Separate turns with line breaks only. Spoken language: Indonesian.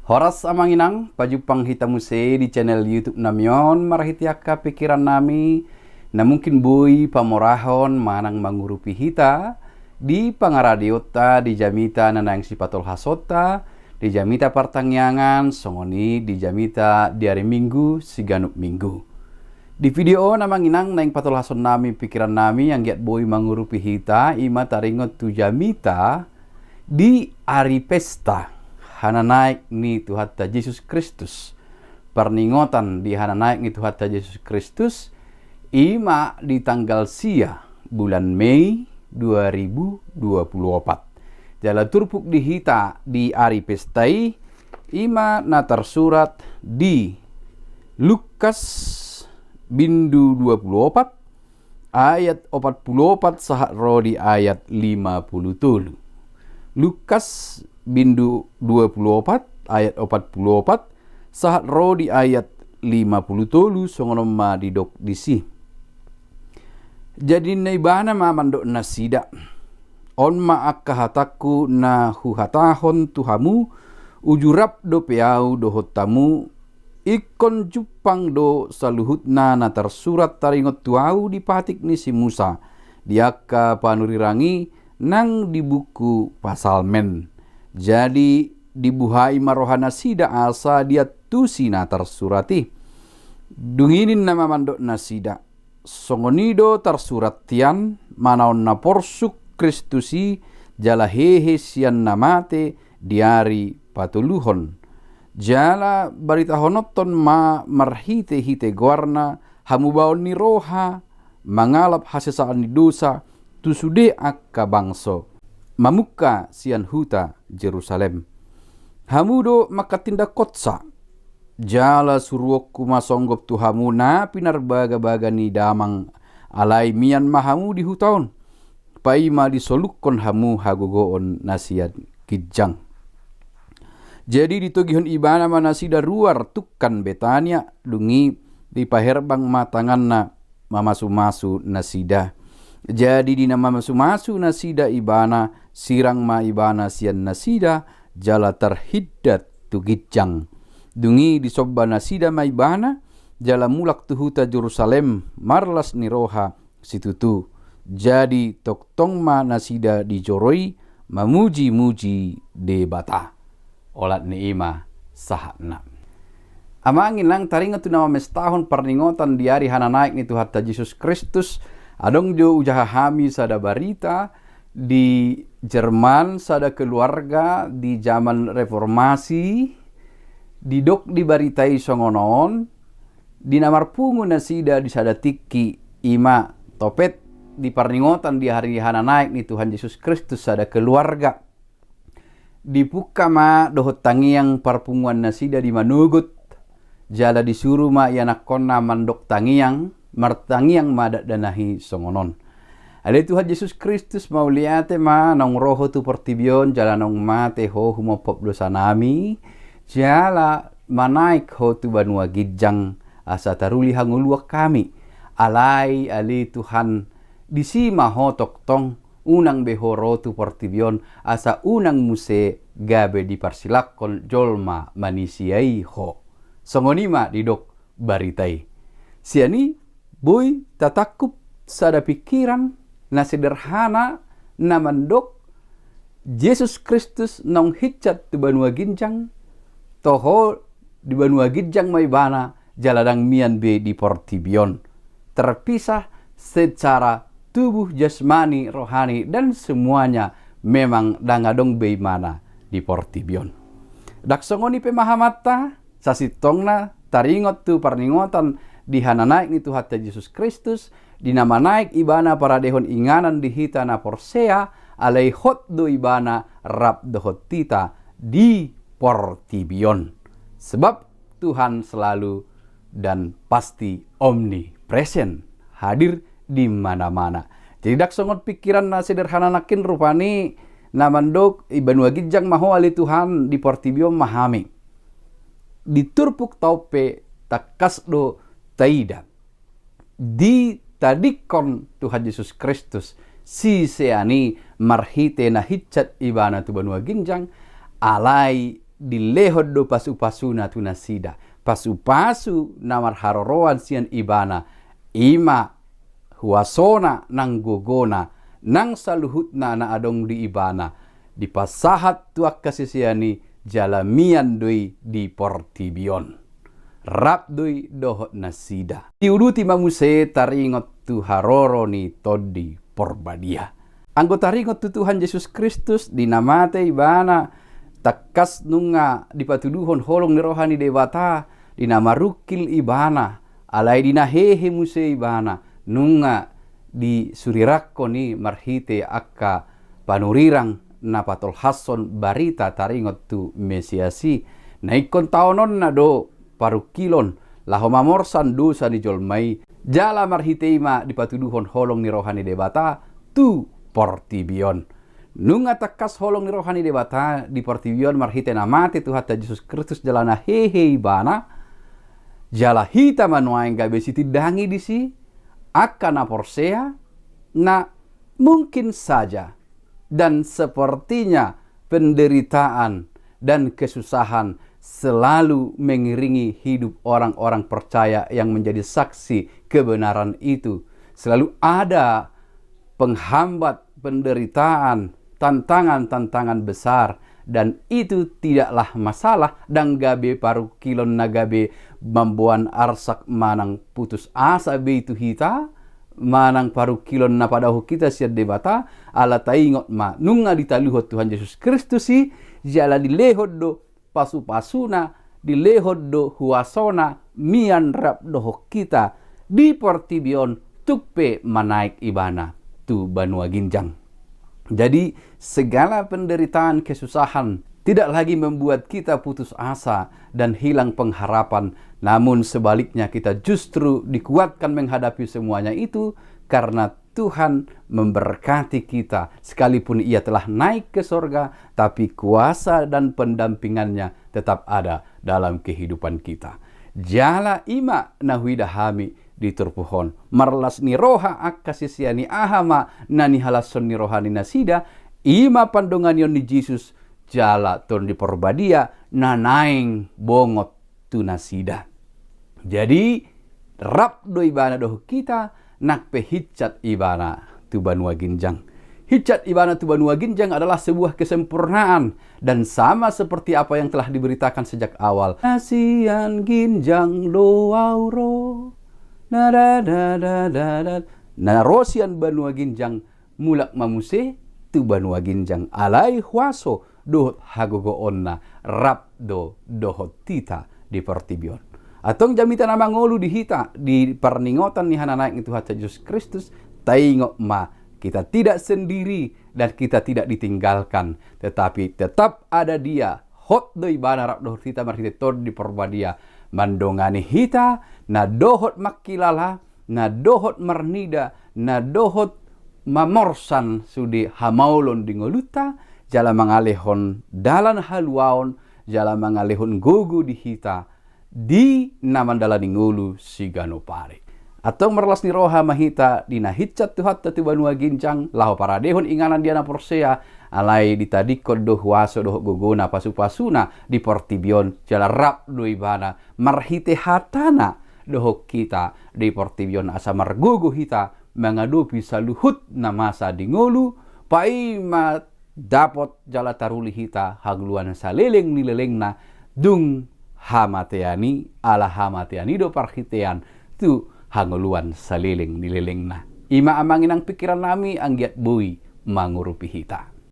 Horas amanginang, pajupang hitamuse di channel YouTube namyon marahitiaka pikiran nami na mungkin boy pamorahon manang mangurupi hita di pangaradiota di jamita nanang sipatol hasota di jamita partangyangan songoni di jamita di hari Minggu siganup Minggu. Di video namanginang naing patol hason nami pikiran nami yang giat boy mangurupi hita ima taringot tu jamita di hari pesta hana naik ni Tuhan Yesus Kristus. Perningotan di hana naik ni Tuhan Yesus Kristus ima di tanggal sia bulan Mei 2024. Jala turpuk di hita di hari pestai ima na tersurat di Lukas bindu 24 ayat 44 sahat ro di ayat 50. Lukas bindu 24 ayat 44 sahat ro di ayat 50 songono ma didok disi. Jadi naibana ma mandok nasida on ma akahataku na huhatahon tuhamu ujurap do peau do hotamu ikon jupang do saluhutna na tersurat taringot tuau di patik ni si Musa diaka panurirangi nang di buku pasal men. Jadi dibuhai marohana sida asa dia tusina tersurati. Dunginin nama mandok nasida. Songonido tersurat tian manaon na porsuk Kristusi jala hehe sian namate diari patuluhon. Jala barita honoton ma marhite hite guarna hamubaon ni roha mangalap hasesaan ni dosa tusude akka bangso mamuka sian huta Jerusalem. Hamudo makatinda kotsa jala suruokku masonggop tu hamu na pinarbaga-baga ni damang alai mian mahamu di hutaon paima disolukon hamu hagogoon nasiat kijang. Jadi ditogihon ibana manasida ruar tukan Betania dungi di paherbang matangan na mamasu-masu nasida. Jadi di nama masu-masu nasida ibana sirang ma ibana sian nasida jala terhiddat tu gijang. Dungi di sobba nasida ma ibana jala mulak tu huta Jerusalem marlas ni roha situtu. Jadi tok tong ma nasida dijoroi mamuji-muji debata. Olat ni ima sahatna. Amangin lang taringat tu nama mestahon perningotan di hari hana naik ni Tuhan Yesus Kristus. Adong jo ujaha hami sada barita di Jerman sada keluarga di zaman reformasi didok dibaritai songonon di namar pungu nasida di sada tiki ima topet di perningotan di hari hana naik ni Tuhan Yesus Kristus sada keluarga dipuka ma dohot tangiang parpunguan nasida di manugut jala disuruh ma yanakonna mandok tangiang martangiang madat danahi songonon. Ale Tuhan Yesus Kristus mau liate ma nong roho tu pertibion jala nong mate ho humopop dosa nami jala manaik ho tu banua gijang asa taruli hanguluak kami alai ali Tuhan disima ho tok tong unang behoro tu pertibion asa unang muse gabe diparsilakon jolma manisiai ho songonima didok baritai siani boy tatakup sada pikiran na sederhana na mandok Yesus Kristus nong hiccat tu banua ginjang toho di banua ginjang may bana jaladang mian be di portibion terpisah secara tubuh jasmani rohani dan semuanya memang dangadong be mana di portibion. Dak songoni pemahamata sasitongna taringot tu perningotan di hana naik ni Tuhan Yesus Kristus di nama naik ibana para dehon inganan di hita na porsea alai hot do ibana rap dohot tita di portibion sebab Tuhan selalu dan pasti omnipresent hadir di mana-mana. Jadi dak songot pikiran na sederhana nakin rupani na mandok ibanua gijang maho ali Tuhan di portibion mahami diturpuk taupe takas do taida di tadikon Tuhan Yesus Kristus si seani marhite na hiccat ibana tu banua ginjang alai dilehod do pasu-pasuna tu nasida. Pasu-pasu namar haroroan sian ibana. Ima huasona nang gogona. Nang saluhutna na adong di ibana. Di pasahat tuak kasisiani jalamian doi di portibion. Rap doi dohot nasida. Diuduti mamuse taringot tu haroro ni todi porbadia. Anggota ringot tu Tuhan Yesus Kristus dinamate ibana takas nunga dipatuduhon holong ni rohani dewata dinamarukil ibana alai dinahehe muse ibana nunga di surirakko ni marhite akka panurirang na patol hason barita taringot tu mesiasi naikon taonon na do parukilon lahomamorsan dosa ni jolmai jala marhiteima dipatuduhon holong ni rohani dewata tu portibion. Nunga takas holong ni rohani debata di portibion marhite namate Tuhan Yesus Kristus jalana hehe ibana jala hita manuaing gabe siti dangi disi akana porsea na mungkin saja dan sepertinya penderitaan dan kesusahan selalu mengiringi hidup orang-orang percaya yang menjadi saksi kebenaran itu. Selalu ada penghambat, penderitaan, tantangan-tantangan besar, dan itu tidaklah masalah. Dan gabe paru kilon nagabe mambuan arsak manang putus asa be itu hita, manang paru kilon na padahu kita siya debata, ala taingot ma nunga ditaluhot Tuhan Yesus Kristus si jala dilehod do pasu-pasuna, dilehod do huasona mian rap doho kita di portibion tukpe manaik ibana tu Banua Ginjang. Jadi segala penderitaan kesusahan tidak lagi membuat kita putus asa dan hilang pengharapan, namun sebaliknya kita justru dikuatkan menghadapi semuanya itu karena Tuhan memberkati kita. Sekalipun ia telah naik ke sorga, tapi kuasa dan pendampingannya tetap ada dalam kehidupan kita. Jala ima nahuidahami diturpuhon marlas ni roha akasisiani ahama nani halason ni rohani nasida ima pandonganion ni Jesus jala ton di porbadia nanaing bongot tu nasida. Jadi rap do ibana doh kita nak pehiccat ibana tu Banua Ginjang. Hiccat ibana tu Banua Ginjang adalah sebuah kesempurnaan dan sama seperti apa yang telah diberitakan sejak awal. Nasian ginjang do auro na rosian Banua Ginjang mulak mamuse tu Banua Ginjang alai huaso dohot hagogo onna rap do dohot tita di portibion. Atong jamita na mangolu di hita di perningotan ni hananaik ni Tuhan Yesus Kristus taingo ma kita tidak sendiri dan kita tidak ditinggalkan, tetapi tetap ada Dia hot do ibana rap dohot tita marhite tod di porbadia mandongani hita na dohot makilala na dohot marnida na dohot mamorsan sudi hamaulon dingoluta jala mangalehon dalan haluaon jala mangalehon gugu di hita di namandala dingulu sigano pare atau merlas ni roha mahita dinahitcat tuhat tatu Banua Ginjang laho paradehon inganan dia na porsea alai ditadikod do huaso do gogona pasu-pasuna di portibion jala rap do ibana marhite hatana doho kita di portibion asa margugu hita mengadupi saluhut na masa dingolu paima dapot jala taruli hita hagluan saleleng nileleng na dung hamateani ala hamateani do parhitean tu hanguluan saleleng nileleng na ima amangin ang pikiran nami ang giat bui mangurupi hita.